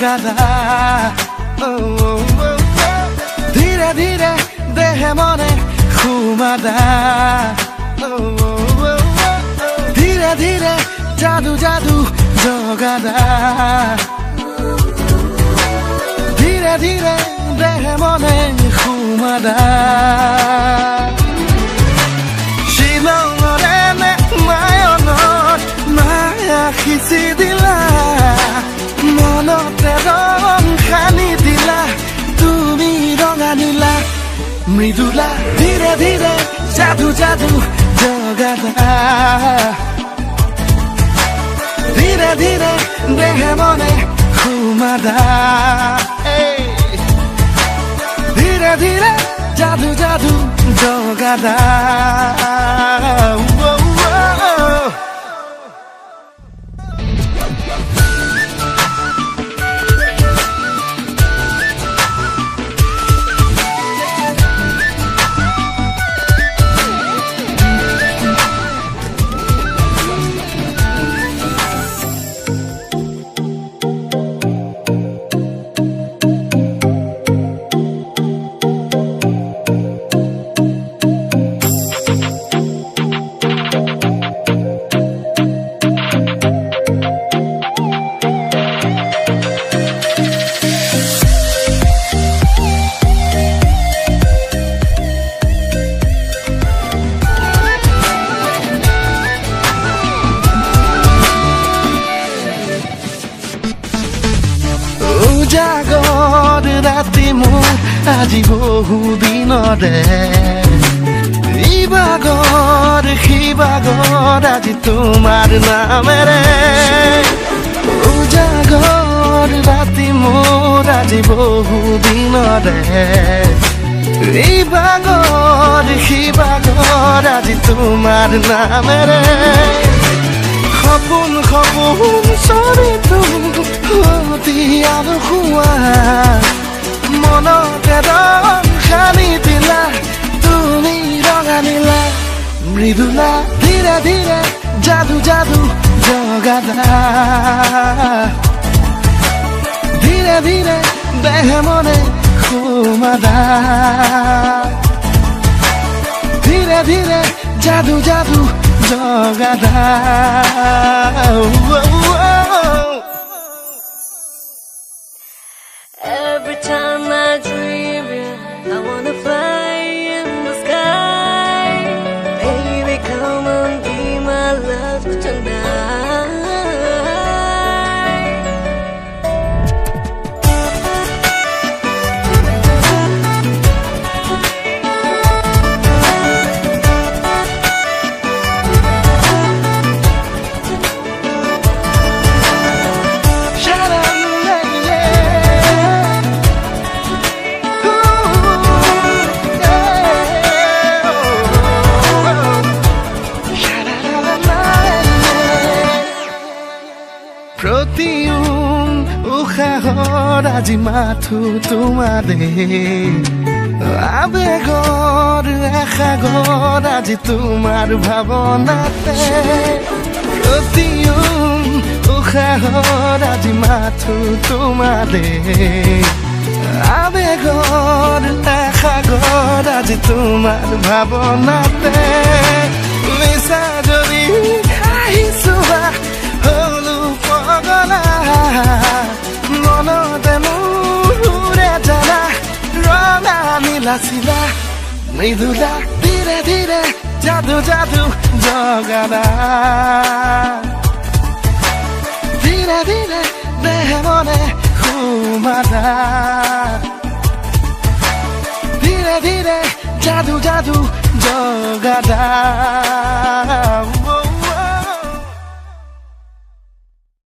जगादा धीरे धीरे देहे मने घुमादा धीरे धीरे जादू जादू जगादा धीरे धीरे देहे मने घुमादा शिलंगरे ने मायनत माया खिची दिला मनते रंग खानी दिला तुमी रंगा नीला मृदुला धीरे धीरे जादू जादू जगादा धीरे धीरे देहे मने घुमादा धीरे धीरे जादू जादू जगादा জাগর রাতি মোৰ আজি বহু দিনৰে ইবাগৰ সিবাগৰ আজি তোমাৰ নামেৰে জাগৰ ৰাতি মোৰ আজি বহু দিনৰে ইবাগৰ সিবাগৰ আজি তোমাৰ নামেৰে সপোন সপোন চৰিতো আৰু খুৱা মনতে ৰং খানি দিলা তুমি ৰঙা নীলা মৃদুলা ধীৰে ধীৰে যাদু যাদু জগাদা ধীৰে ধীৰে দেহে মনে ঘুমাদা ধীৰে ধীৰে যাদু যাদু জগাদা Every time I dream you, I wanna fly in the sky. Baby, come and be my love tonight. প্ৰতিউন উশাহৰ আজি মাথো তোমাৰে আবেগৰ আশাগৰ আজি তোমাৰ ভাৱনাতে প্ৰতিউন উশাহৰ আজি মাথো তোমাৰে আবেগৰ আশাগৰ আজি তোমাৰ ভাৱনাতে নিচা যদি আহিছো মনতে মোৰে জানা ৰঙা নীলা চিলা মৃদুলা ধীৰে ধীৰে যাদু যাদু জগাদা ধীৰে ধীৰে দেহে মনে ঘুমাদা ধীৰে ধীৰে যাদু যাদু জগাদা